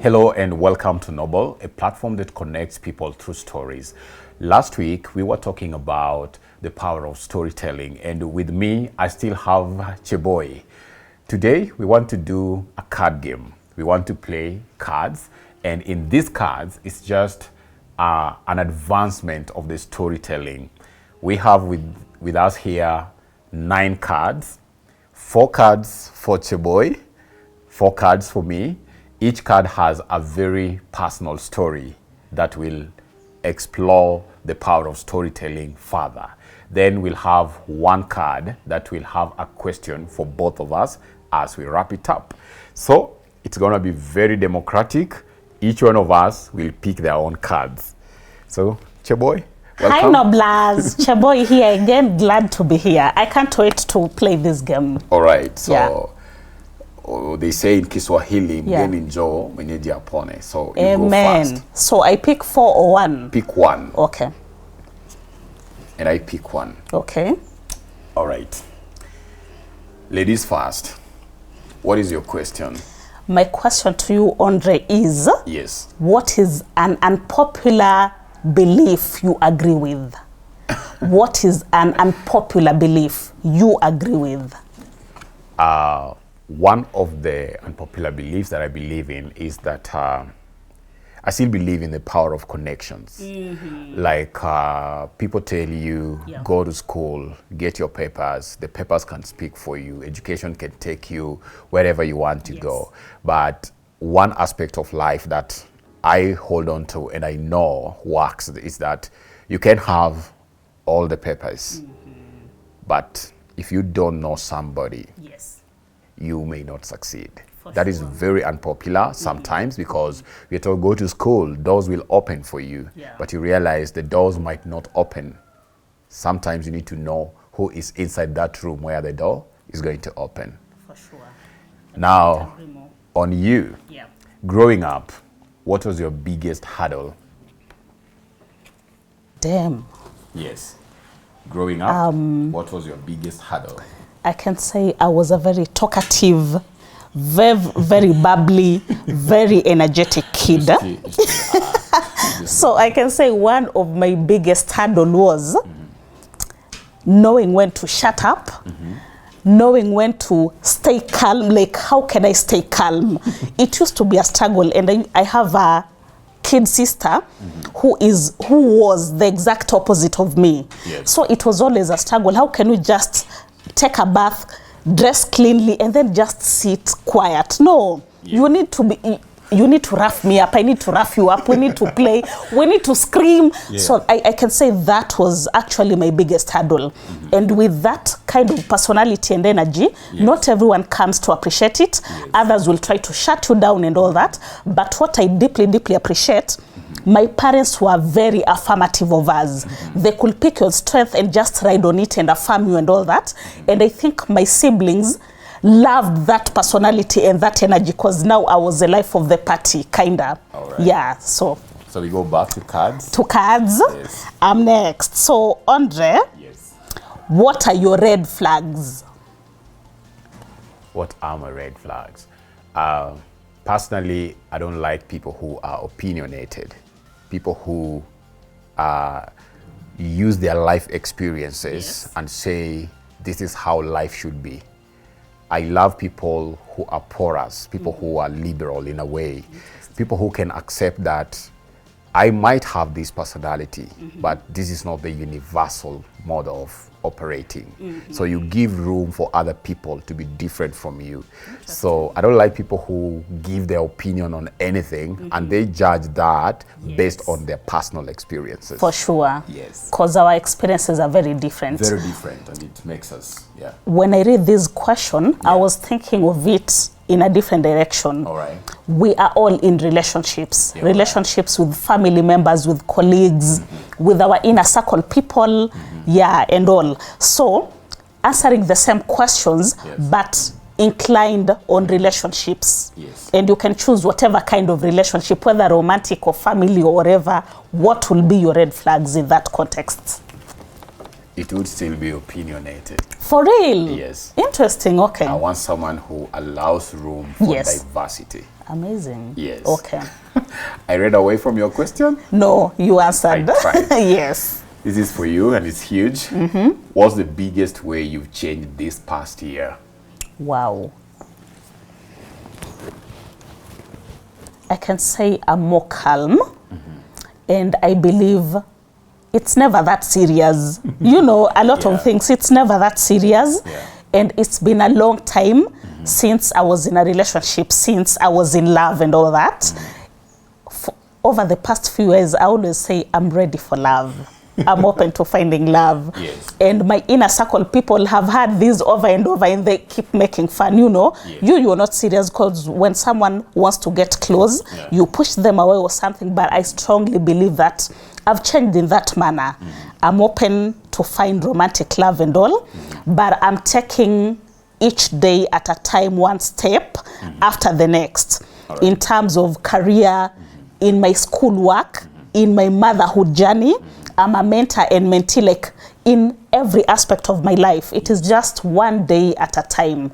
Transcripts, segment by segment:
Hello and welcome to Noble, a platform that connects people through stories. Last week, we were talking about the power of storytelling, and with me, I still have Cheboy. Today, we want to do a card game. We want to play cards, and in these cards, it's just an advancement of the storytelling. We have with us here 9 cards, 4 cards for Cheboy, 4 cards for me. Each card has a very personal story that will explore the power of storytelling further. Then we'll have 1 card that will have a question for both of us as we wrap it up. So it's going to be very democratic. Each one of us will pick their own cards. So, Cheboy, welcome. Hi, Noblaz. Cheboy here again. Glad to be here. I can't wait to play this game. All right. So, they say in Kiswahili, mgeni njoo mwenyeji apone. So you Amen. go first. So I pick 4 or 1? Pick 1. Okay. And I pick 1. Okay. All right. Ladies first. What is your question? My question to you, Andre, is Yes. what is an unpopular belief you agree with? What is an unpopular belief you agree with? One of the unpopular beliefs that I believe in is that I still believe in the power of connections. Like people tell you, go to school, get your papers. The papers can speak for you. Education can take you wherever you want to go. But one aspect of life that I hold on to and I know works is that you can have all the papers, but if you don't know somebody, you may not succeed. That is very unpopular sometimes because we're told go to school, doors will open for you, but you realize the doors might not open. Sometimes you need to know who is inside that room where the door is going to open. For sure. Now, on you, growing up, what was your biggest hurdle? Damn. Yes. Growing up, what was your biggest hurdle? I can say I was a very talkative, very bubbly, very energetic kid. So I can say one of my biggest hurdle was knowing when to shut up, knowing when to stay calm. Like, how can I stay calm? It used to be a struggle, and I have a kid sister who was the exact opposite of me. So it was always a struggle. How can we just take a bath, dress cleanly, and then just sit quiet? No, you need to rough me up. I need to rough you up. We need to play. We need to scream. So I can say that was actually my biggest hurdle. And with that kind of personality and energy, not everyone comes to appreciate it. Others will try to shut you down and all that. But what I deeply, deeply appreciate, my parents were very affirmative of us. They could pick your strength and just ride on it and affirm you and all that. And I think my siblings loved that personality and that energy because now I was the life of the party, kinda. Yeah, so we go back to cards? To cards. I'm next. So, Andre, what are your red flags? What are my red flags? Personally, I don't like people who are opinionated. People who use their life experiences and say, this is how life should be. I love people who are porous, people who are liberal in a way, people who can accept that I might have this personality, but this is not the universal model of operating. So you give room for other people to be different from you. So I don't like people who give their opinion on anything and they judge that based on their personal experiences. For sure. Yes. Because our experiences are very different. Very different, and it makes us, When I read this question, I was thinking of it in a different direction. All right. We are all in relationships. Relationships with family members, with colleagues, with our inner circle people, and all. So, answering the same questions, but inclined on relationships. And you can choose whatever kind of relationship, whether romantic or family or whatever. What will be your red flags in that context? It would still be opinionated. For real? Yes. Interesting, okay. I want someone who allows room for diversity. Amazing. Yes. Okay. I read away from your question. No, you answered. I tried. Yes. This is for you, and it's huge. What's the biggest way you've changed this past year? Wow. I can say I'm more calm, and I believe it's never that serious. You know, a lot Yeah. of things, it's never that serious. Yeah. And it's been a long time since I was in a relationship, since I was in love and all that. Over the past few years, I always say I'm ready for love. I'm open to finding love. Yes. And my inner circle people have had this over and over, and they keep making fun, you know. Yes. You're not serious, because when someone wants to get close, Yeah. you push them away or something. But I strongly believe that I've changed in that manner. I'm open to find romantic love and all, but I'm taking each day at a time, one step after the next, in terms of career, in my school work, in my motherhood journey. I'm a mentor and mentee, like in every aspect of my life. It is just one day at a time.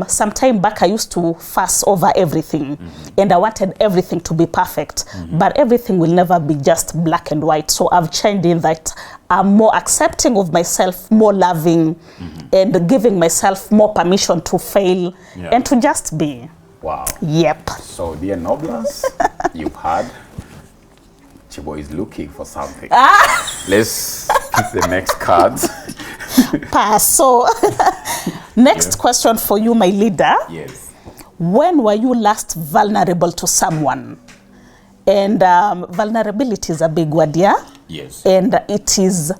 Some time back, I used to fuss over everything, and I wanted everything to be perfect. But everything will never be just black and white. So I've changed in that I'm more accepting of myself, more loving, and giving myself more permission to fail and to just be. Wow. Yep. So, dear Noblers, you've had Chebo is looking for something. Let's pick the next cards. Pass. So, next question for you, my leader. Yes. When were you last vulnerable to someone? And vulnerability is a big word, yeah? Yes. And it is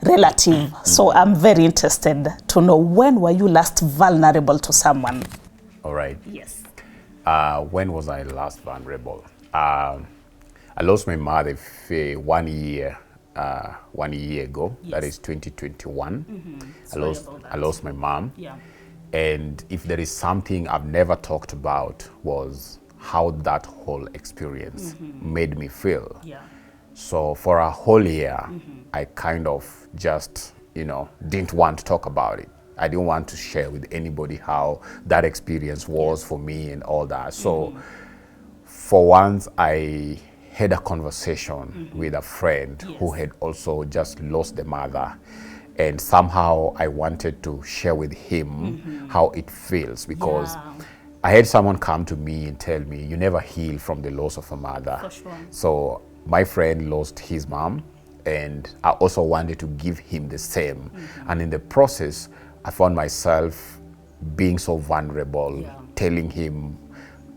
relative. So I'm very interested to know, when were you last vulnerable to someone? All right. Yes. When was I last vulnerable? I lost my mother 1 year ago. Yes. That is 2021. Sorry about that. I lost my mom. Yeah. And if there is something I've never talked about, was how that whole experience made me feel. Yeah. So for a whole year, I kind of just, didn't want to talk about it. I didn't want to share with anybody how that experience was for me and all that. So for once, I had a conversation with a friend who had also just lost the mother. And somehow I wanted to share with him how it feels, because I had someone come to me and tell me, you never heal from the loss of a mother. For sure. So my friend lost his mom, and I also wanted to give him the same. And in the process, I found myself being so vulnerable, telling him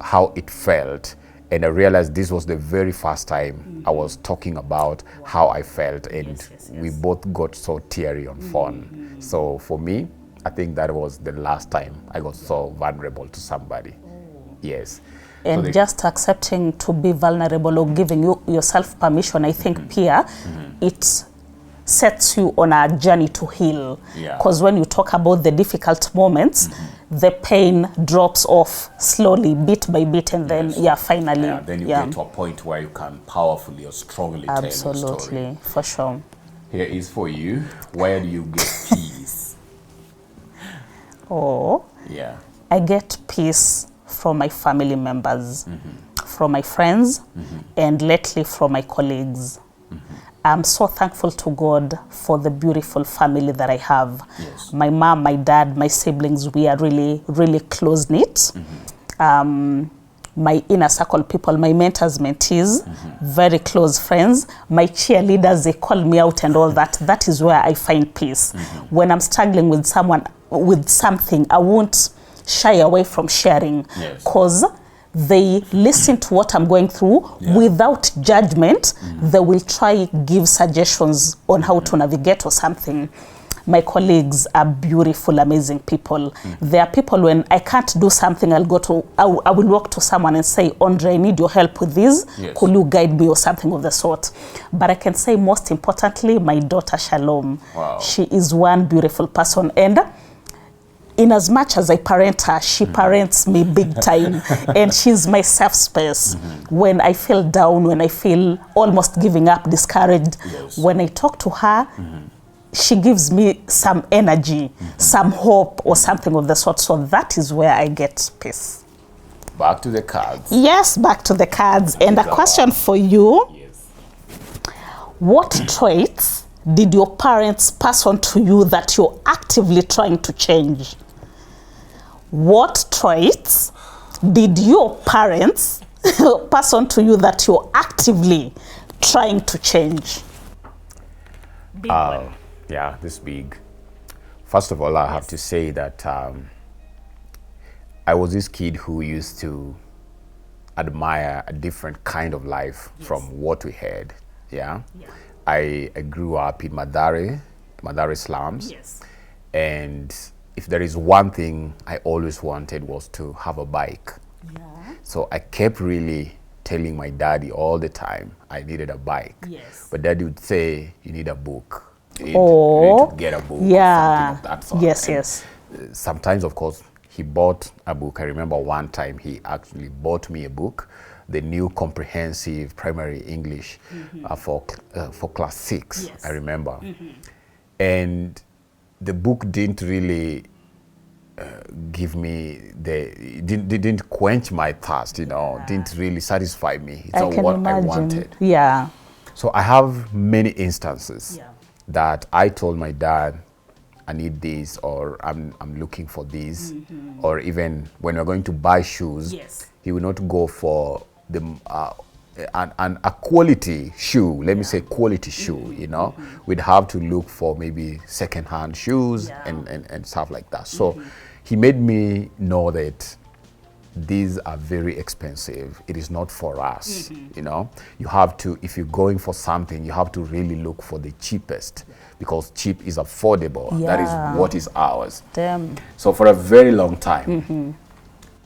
how it felt. And I realized this was the very first time I was talking about how I felt, and we both got so teary on phone. So for me, I think that was the last time I got so vulnerable to somebody. Yes. And just accepting to be vulnerable, or giving yourself permission, I think, Pia, it sets you on a journey to heal. Because when you talk about the difficult moments, the pain drops off slowly, bit by bit, and then, finally. Then you get to a point where you can powerfully or strongly tell your story. Absolutely, for sure. Here is for you. Where do you get peace? Yeah. I get peace from my family members, from my friends, and lately from my colleagues. I'm so thankful to God for the beautiful family that I have. Yes. My mom, my dad, my siblings, we are really, really close-knit. My inner circle people, my mentors, mentees, very close friends. My cheerleaders, they call me out and all that. That is where I find peace. When I'm struggling with something, I won't shy away from sharing, because they listen to what I'm going through without judgment. They will try give suggestions on how to navigate or something. My colleagues are beautiful, amazing people. There are people, when I can't do something, I will walk to someone and say, Andre, I need your help with this. Could you guide me, or something of the sort? But I can say, most importantly, my daughter Shalom. Wow. She is one beautiful person. And in as much as I parent her, she parents me big time. And she's my safe space. When I feel down, when I feel almost giving up, discouraged, when I talk to her, she gives me some energy, some hope, or something of the sort. So that is where I get peace. Back to the cards. Yes, back to the cards. And a question for you. Yes. What traits did your parents pass on to you that you're actively trying to change? What traits did your parents pass on to you that you're actively trying to change? Big one. Yeah, this big. First of all, I have to say that I was this kid who used to admire a different kind of life from what we had. Yeah. I grew up in Madare slums. Yes. And if there is one thing I always wanted was to have a bike. Yeah. So I kept really telling my daddy all the time I needed a bike. Yes. But daddy would say, you need a book. You need to get a book. Yeah. Or something of that sort. Yes, And yes. sometimes, of course, he bought a book. I remember one time he actually bought me a book, the new comprehensive primary English for class 6, Yes. I remember. And the book didn't really give me didn't quench my thirst, didn't really satisfy me. It's not what I wanted. Yeah. So I have many instances Yeah. that I told my dad, I need this, or I'm looking for this, or even when we're going to buy shoes, Yes. he will not go for the a quality shoe. Let me say quality shoe. We'd have to look for maybe second-hand shoes and stuff like that. So he made me know that these are very expensive. It is not for us. You have to, if you're going for something, you have to really look for the cheapest, because cheap is affordable. That is what is ours. Damn. So for a very long time,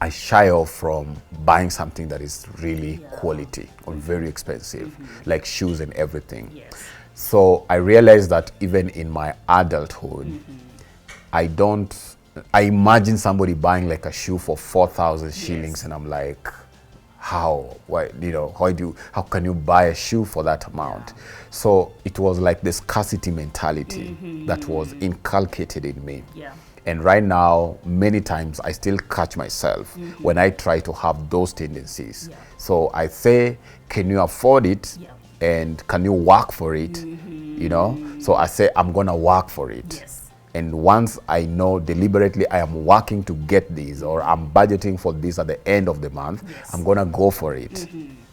I shy off from buying something that is really quality or very expensive, like shoes and everything. Yes. So I realized that even in my adulthood, I imagine somebody buying like a shoe for 4,000 shillings, and I'm like, how can you buy a shoe for that amount? So it was like the scarcity mentality that was inculcated in me. Yeah. And right now, many times I still catch myself when I try to have those tendencies. Yeah. So I say, can you afford it? Yeah. And can you work for it? So I say, I'm gonna work for it. Yes. And once I know deliberately I am working to get this, or I'm budgeting for this at the end of the month, I'm gonna go for it,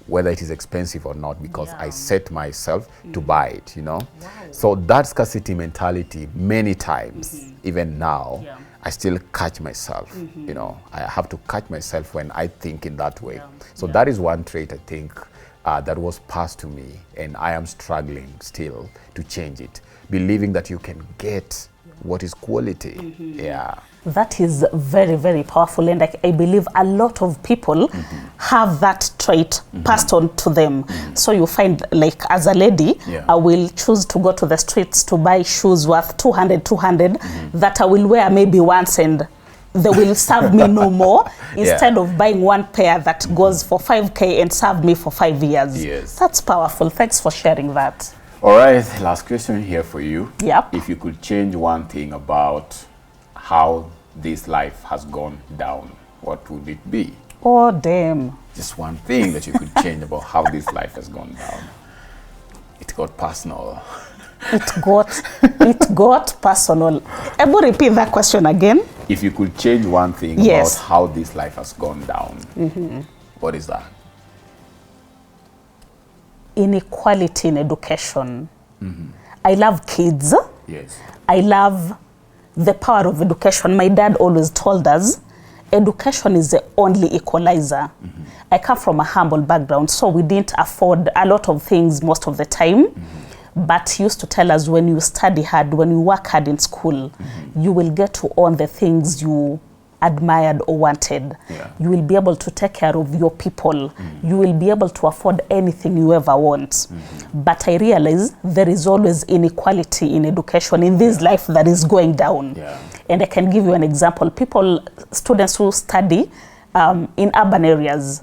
whether it is expensive or not, because I set myself to buy it, So that scarcity mentality, many times, even now, I still catch myself, I have to catch myself when I think in that way. So that is one trait I think that was passed to me, and I am struggling still to change it, believing that you can get what is quality. That is very, very powerful, and I believe a lot of people have that trait passed on to them. So you find, like, as a lady, I will choose to go to the streets to buy shoes worth 200 that I will wear maybe once and they will serve me no more, instead of buying one pair that goes for 5K and serve me for 5 years. Yes. That's powerful. Thanks for sharing that. All right, last question here for you. Yep. If you could change one thing about how this life has gone down, what would it be? Oh, damn. Just one thing that you could change about how this life has gone down. It got personal. It got personal. Ebu, repeat that question again. If you could change one thing about how this life has gone down, what is that? Inequality in education. I love kids. Yes. I love the power of education. My dad always told us, education is the only equalizer. I come from a humble background, so we didn't afford a lot of things most of the time. But he used to tell us, when you study hard, when you work hard in school, you will get to own the things you admired or wanted. You will be able to take care of your people. You will be able to afford anything you ever want. But I realize there is always inequality in education in this life that is going down. And I can give you an example. Students who study in urban areas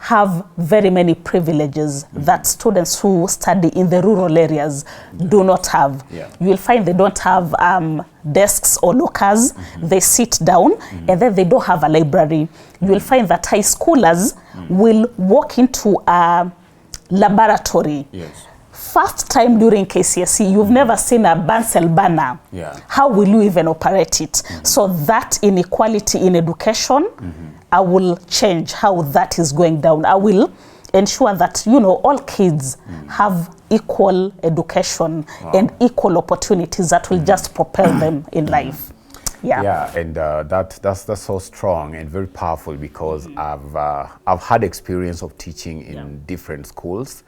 have very many privileges that students who study in the rural areas do not have. Yeah. You will find they don't have desks or lockers. They sit down, and then they don't have a library. You will find that high schoolers will walk into a laboratory. Yes. First time during KCSE, you've never seen a Bansel banner. Yeah. How will you even operate it? So that inequality in education, I will change how that is going down. I will ensure that, you know, all kids have equal education and equal opportunities that will just propel them in life. Yeah. Yeah, and that's so strong and very powerful, because I've had experience of teaching in different schools.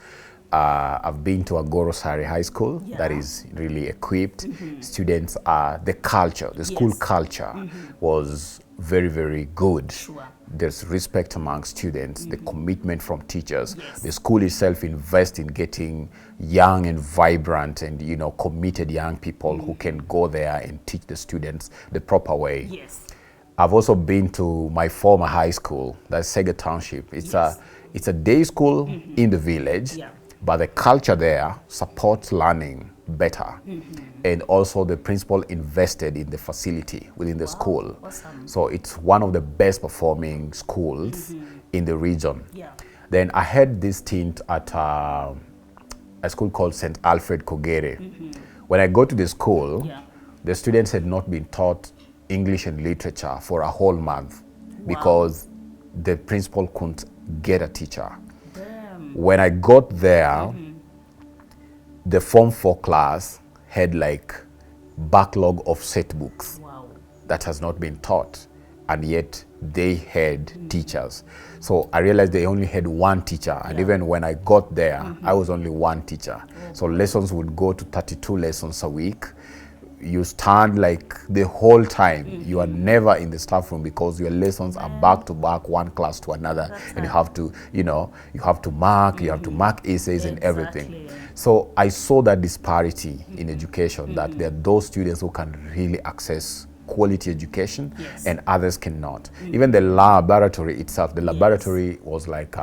I've been to Agoro Sari High School that is really equipped. Students are, the culture, the school culture was very, very good. There's respect among students, the commitment from teachers. The school itself invests in getting young and vibrant and, you know, committed young people who can go there and teach the students the proper way. Yes. I've also been to my former high school, that's Sega Township. It's a day school in the village, but the culture there supports learning better. And also the principal invested in the facility within the school. Awesome. So it's one of the best performing schools in the region. Yeah. Then I had this stint at a school called St. Alfred Kogere. When I go to the school, the students had not been taught English and literature for a whole month because the principal couldn't get a teacher. When I got there, the Form 4 class had like backlog of set books that has not been taught, and yet they had teachers. So I realized they only had one teacher, and even when I got there, I was only one teacher. So lessons would go to 32 lessons a week. You stand like the whole time. You are never in the staff room because your lessons are back to back, one class to another, and you have to, you know, you have to mark essays and everything. So I saw that disparity in education, that there are those students who can really access quality education and others cannot. Even the laboratory itself, the laboratory was like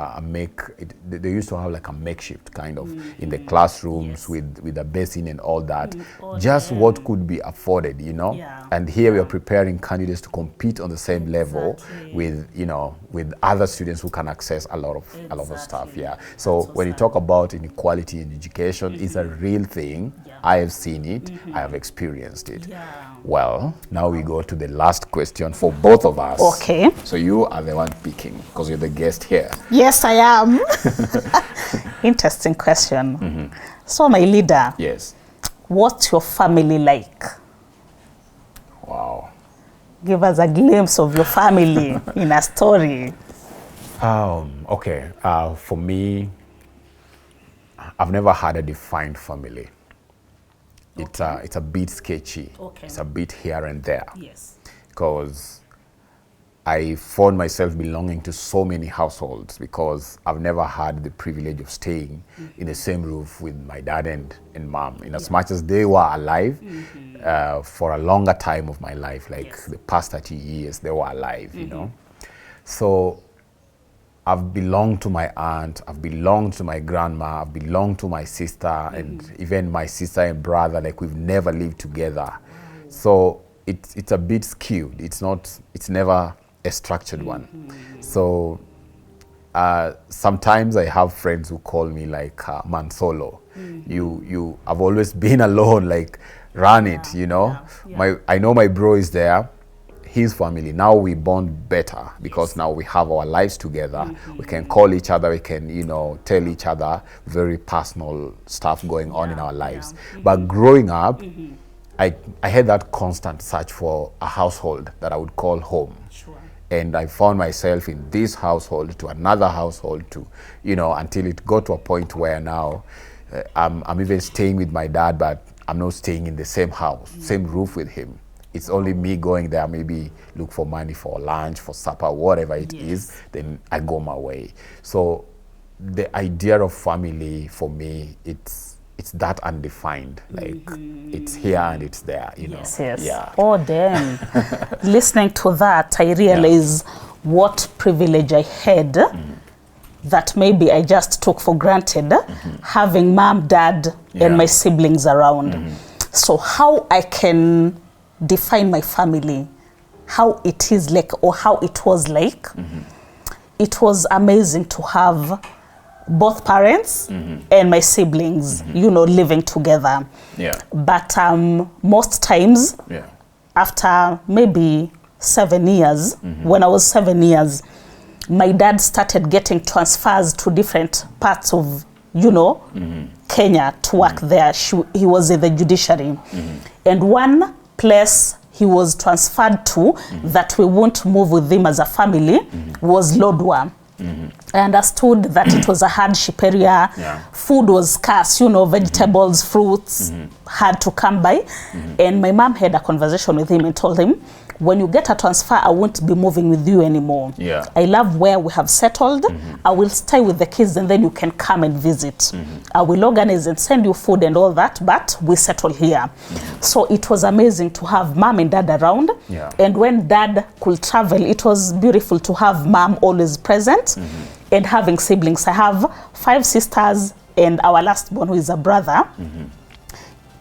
they used to have like a makeshift kind of in the classrooms with a basin and all that, just what could be afforded, you know. And here we are preparing candidates to compete on the same level with, you know, with other students who can access a lot of stuff. So when you talk about inequality in education, it's a real thing. I have seen it, I have experienced it. Well, now we go to the last question for both of us. Okay. So you are the one picking because you're the guest here. Yes, I am. Interesting question. So my leader. Yes. What's your family like? Wow. Give us a glimpse of your family in a story. Okay. For me, I've never had a defined family. It's a bit sketchy. It's a bit here and there. Yes. Because I found myself belonging to so many households because I've never had the privilege of staying in the same roof with my dad and mom. In as much as they were alive for a longer time of my life, like the past 30 years, they were alive, you know. So I've belonged to my aunt, I've belonged to my grandma, I've belonged to my sister, and even my sister and brother, like we've never lived together. So it's a bit skewed. It's never a structured one. So sometimes I have friends who call me like man solo. I've always been alone, like run it, you know. I know my bro is there. His family, now we bond better because now we have our lives together. We can call each other, we can, you know, tell each other very personal stuff going on in our lives. But growing up, I had that constant search for a household that I would call home. And I found myself in this household to another household to, you know, until it got to a point where now I'm even staying with my dad, but I'm not staying in the same house, same roof with him. It's only me going there, maybe look for money for lunch, for supper, whatever it is, then I go my way. So the idea of family for me, it's that undefined, like it's here and it's there, you know. Yeah. Oh, damn. Listening to that, I realize what privilege I had that maybe I just took for granted, having mom, dad, and my siblings around. So how I can define my family, how it is like, or how it was like, it was amazing to have both parents and my siblings, you know, living together. Yeah. But most times, after maybe 7 years, when I was 7 years, my dad started getting transfers to different parts of, you know, Kenya to work there. He was in the judiciary. And one place he was transferred to that we won't move with him as a family was Lodwar. I understood that it was a hardship area. Food was scarce, you know, vegetables, fruits had to come by. And my mom had a conversation with him and told him, when you get a transfer, I won't be moving with you anymore. I love where we have settled. I will stay with the kids and then you can come and visit. I will organize and send you food and all that, but we settle here. So it was amazing to have mom and dad around. And when dad could travel, it was beautiful to have mom always present and having siblings. I have 5 sisters and our last born, who is a brother.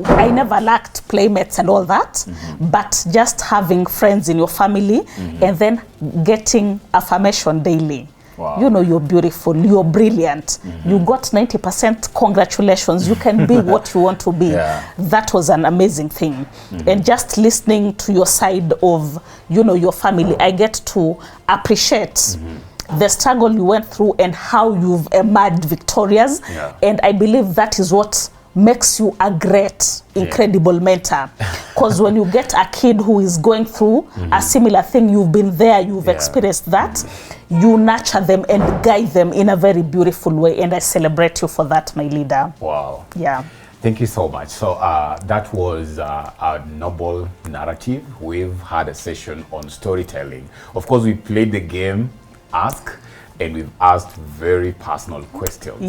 I never lacked playmates and all that, but just having friends in your family and then getting affirmation daily. You know, you're beautiful, you're brilliant, you got 90% congratulations, you can be what you want to be. That was an amazing thing. And just listening to your side of, you know, your family, I get to appreciate the struggle you went through and how you've emerged victorious. And I believe that is what makes you a great, incredible mentor. Because when you get a kid who is going through a similar thing, you've been there, you've experienced that, you nurture them and guide them in a very beautiful way. And I celebrate you for that, my leader. Wow. Yeah. Thank you so much. So that was a noble narrative. We've had a session on storytelling. Of course, we played the game Ask, and we've asked very personal questions.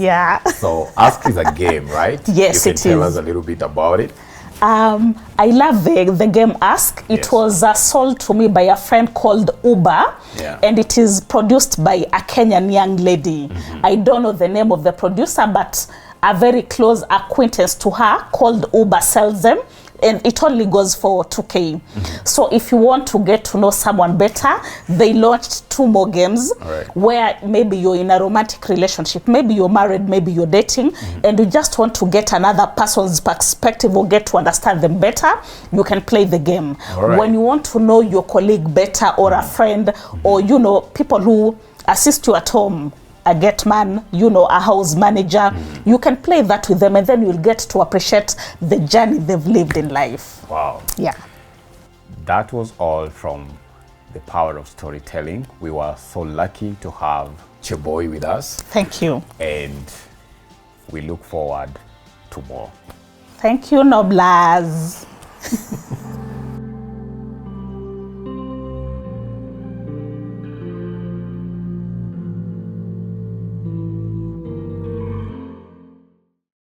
So Ask is a game, right? Yes, you can tell us a little bit about it. I love the game Ask. It was sold to me by a friend called Uber, and it is produced by a Kenyan young lady. I don't know the name of the producer, but a very close acquaintance to her called Uber sells them. And it only goes for 2K. So if you want to get to know someone better, they launched 2 more games where maybe you're in a romantic relationship, maybe you're married, maybe you're dating, and you just want to get another person's perspective or get to understand them better, you can play the game. When you want to know your colleague better or a friend or, you know, people who assist you at home, a get man, you know, a house manager, you can play that with them and then you'll get to appreciate the journey they've lived in life. Wow. Yeah. That was all from The Power of Storytelling. We were so lucky to have Cheboy with us. Thank you. And we look forward to more. Thank you, Noblers.